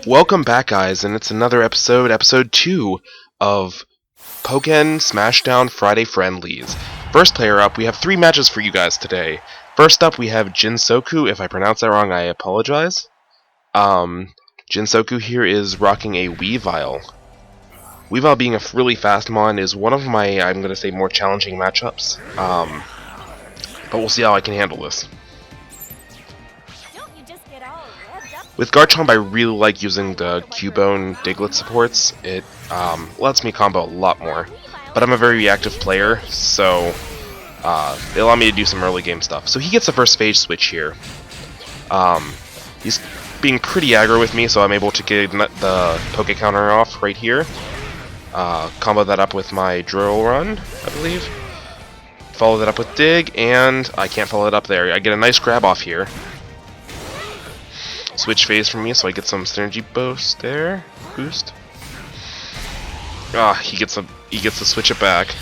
Welcome back, guys, and it's another episode 2 of Pokken Smashdown Friday Friendlies. First player up, we have 3 matches for you guys today. First up, we have Jinsoku. If I pronounce that wrong, I apologize. Jinsoku here is rocking a Weavile. Weavile, being a really fast mon, is one of my, I'm going to say, more challenging matchups. But we'll see how I can handle this. With Garchomp, I really like using the Cubone Diglett supports. It lets me combo a lot more. But I'm a very reactive player, so they allow me to do some early game stuff. So he gets the first phase switch here. He's being pretty aggro with me, so I'm able to get the Poke counter off right here. Combo that up with my Drill Run, I believe. Follow that up with Dig, and I can't follow it up there. I get a nice grab off here. Switch phase from me, so I get some synergy boost there. He gets to switch it back.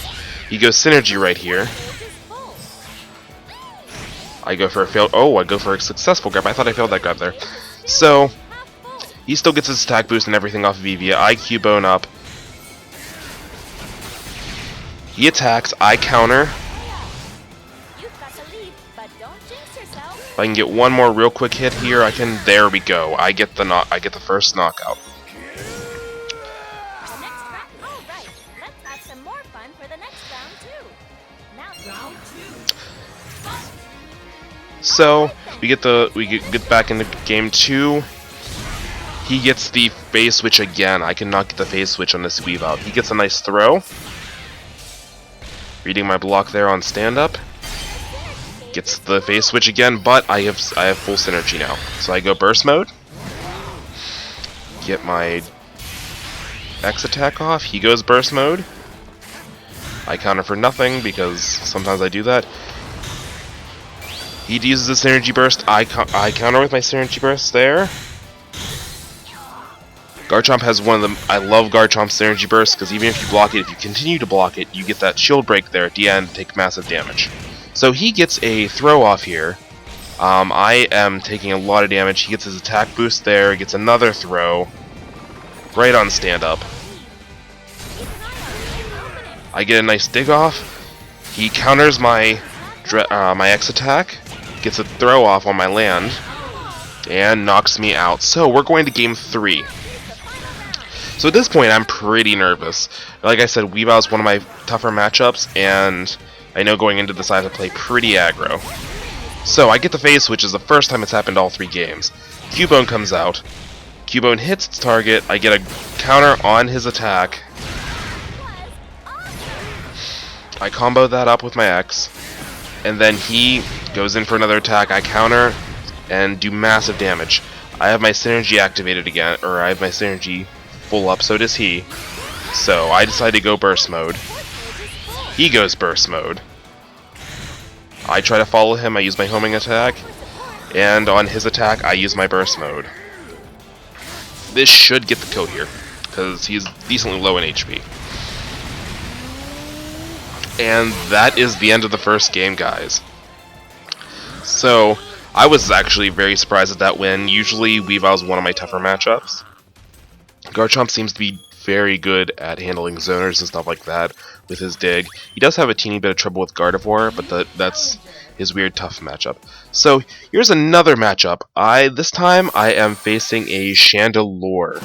He goes synergy right here. I go for a failed. Oh, I go for a successful grab. I thought I failed that grab there. So he still gets his attack boost and everything off of Evia. I Cubone up. He attacks. I counter. If I can get one more real quick hit here, I can. There we go. I get the first knockout. So we get back into game 2. He gets the phase switch again. I cannot get the phase switch on this Weavile. He gets a nice throw. Reading my block there on stand up. Gets the phase switch again, but I have full synergy now. So I go burst mode. Get my X attack off. He goes burst mode. I counter for nothing because sometimes I do that. He uses a synergy burst. I counter with my synergy burst there. Garchomp has one of them. I love Garchomp's synergy burst because even if you block it, if you continue to block it, you get that shield break there at the end, take massive damage. So he gets a throw off here. I am taking a lot of damage. He gets his attack boost there, gets another throw. Right on stand up. I get a nice dig off. He counters my X attack, gets a throw off on my land, and knocks me out. So we're going to game 3. So at this point I'm pretty nervous. Like I said, Weavile is one of my tougher matchups, and I know going into this I have to play pretty aggro. So I get the phase switch, is the first time it's happened all 3 games. Cubone comes out. Cubone hits its target. I get a counter on his attack. I combo that up with my X. And then he goes in for another attack. I counter and do massive damage. I have my synergy activated again, or I have my synergy full up, so does he. So I decide to go burst mode. He goes burst mode. I try to follow him, I use my homing attack, and on his attack I use my burst mode. This should get the kill here, because he's decently low in HP. And that is the end of the first game, guys. So, I was actually very surprised at that win. Usually Weavile's one of my tougher matchups. Garchomp seems to be very good at handling zoners and stuff like that with his dig. He does have a teeny bit of trouble with Gardevoir, but that's his weird tough matchup. So here's another matchup. This time I am facing a Chandelure.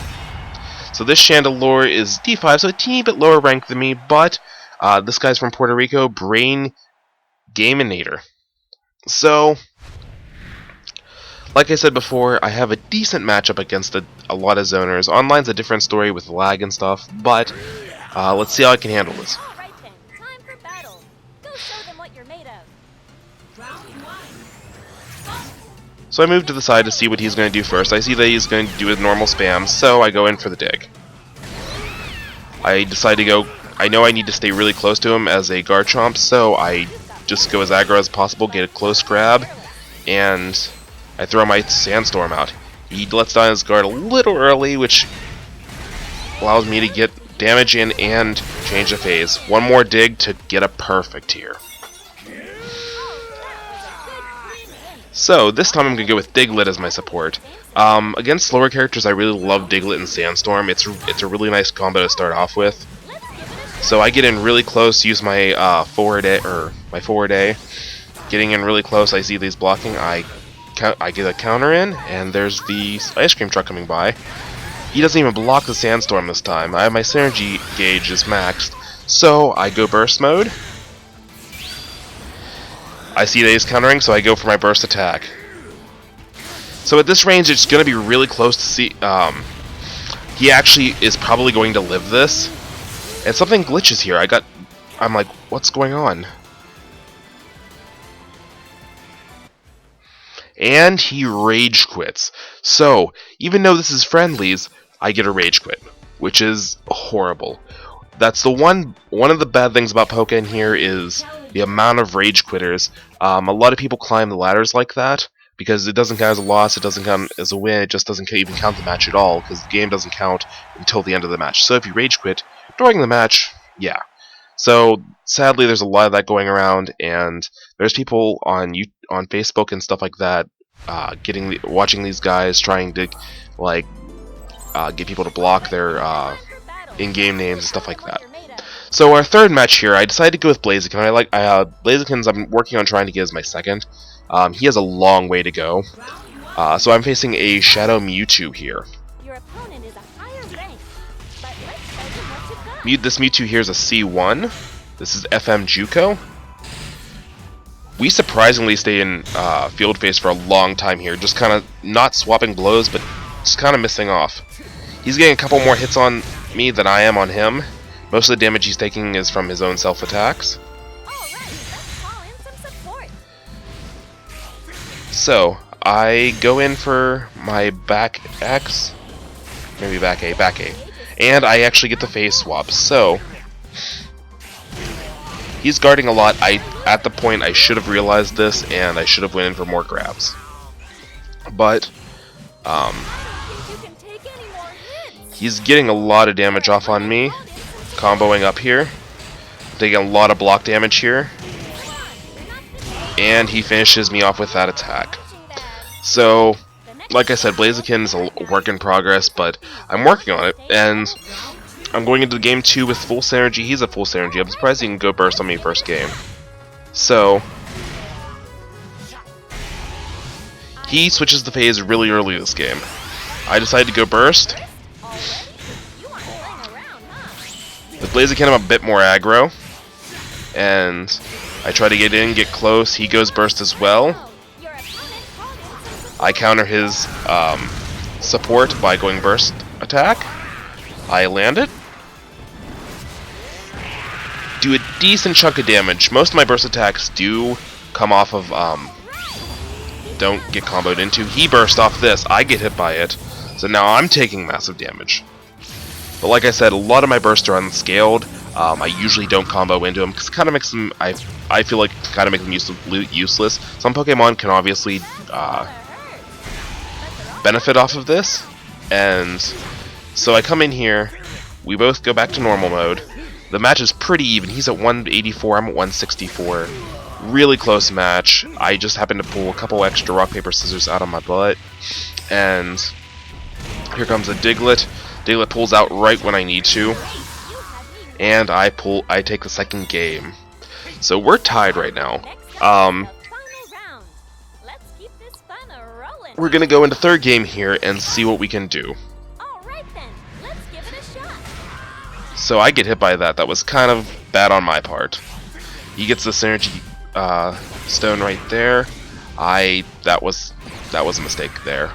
So this Chandelure is D5, so a teeny bit lower ranked than me, but this guy's from Puerto Rico, Brain Gaminator. So, like I said before, I have a decent matchup against a lot of zoners. Online's a different story with lag and stuff, but let's see how I can handle this. So I move to the side to see what he's going to do first. I see that he's going to do his normal spam, so I go in for the dig. I decide to go. I know I need to stay really close to him as a Garchomp, so I just go as aggro as possible, get a close grab, and I throw my Sandstorm out. He lets down his guard a little early, which allows me to get damage in and change the phase. One more dig to get a perfect here. So this time I'm going to go with Diglett as my support. Against slower characters, I really love Diglett and Sandstorm. It's a really nice combo to start off with. So I get in really close, use my forward A. Getting in really close, I see these blocking. I get a counter in, and there's the ice cream truck coming by. He doesn't even block the Sandstorm this time. My synergy gauge is maxed, so I go burst mode. I see that he's countering, so I go for my burst attack. So at this range, it's going to be really close to see. He actually is probably going to live this, and something glitches here. I'm like, what's going on? And he rage quits. So even though this is Friendlies, I get a rage quit, which is horrible. That's the one of the bad things about Pokken here is the amount of rage quitters. A lot of people climb the ladders like that because it doesn't count as a loss, it doesn't count as a win, it just doesn't even count the match at all because the game doesn't count until the end of the match. So if you rage quit during the match, yeah. So sadly, there's a lot of that going around, and there's people on Facebook and stuff like that watching these guys trying to get people to block their in-game names and stuff like that. So our third match here, I decided to go with Blaziken. Blaziken's I'm working on trying to get as my second. He has a long way to go. So I'm facing a Shadow Mewtwo here. This Mewtwo here is a C1. This is FM Juco. We surprisingly stay in field phase for a long time here, just kind of not swapping blows, but just kind of missing off. He's getting a couple more hits on me than I am on him. Most of the damage he's taking is from his own self-attacks. So, I go in for my back X, maybe back A, and I actually get the phase swap. So, he's guarding a lot. At the point, I should have realized this, and I should have went in for more grabs. But, he's getting a lot of damage off on me, comboing up here, taking a lot of block damage here, and he finishes me off with that attack. So, like I said, Blaziken is a work in progress, but I'm working on it, and I'm going into game 2 with full synergy. He's a full synergy. I'm surprised he can go burst on me first game. So, he switches the phase really early this game. I decided to go burst. With Blaziken, I'm a bit more aggro, and I try to get in, get close. He goes burst as well. I counter his support by going burst attack. I land it. Do a decent chunk of damage. Most of my burst attacks do come off of don't get comboed into. He burst off this. I get hit by it. So now I'm taking massive damage. But like I said, a lot of my bursts are unscaled. I usually don't combo into them because it kind of makes them. I feel like it kind of makes them useless. Some Pokemon can obviously benefit off of this, and so I come in here. We both go back to normal mode. The match is pretty even. He's at 184. I'm at 164. Really close match. I just happened to pull a couple extra rock paper scissors out of my butt, and here comes a Diglett. Diglett pulls out right when I need to, and I take the second game. So we're tied right now. We're gonna go into third game here and see what we can do. So I get hit by that. That was kind of bad on my part. He gets the synergy stone right there. That was a mistake there.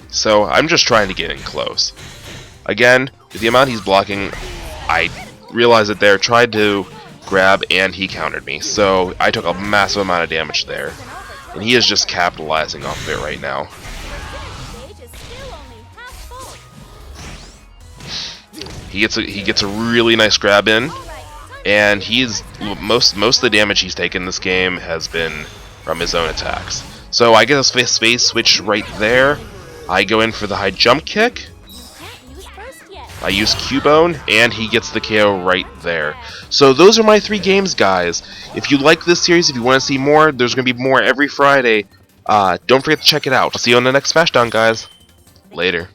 So I'm just trying to get in close. Again, with the amount he's blocking, I realized it there, tried to grab, and he countered me. So I took a massive amount of damage there. And he is just capitalizing off of it right now. He gets a really nice grab in, and most of the damage he's taken this game has been from his own attacks. So I get a space switch right there. I go in for the high jump kick. I use Cubone, and he gets the KO right there. So those are my 3 games, guys. If you like this series, if you want to see more, there's going to be more every Friday. Don't forget to check it out. I'll see you on the next Smashdown, guys. Later.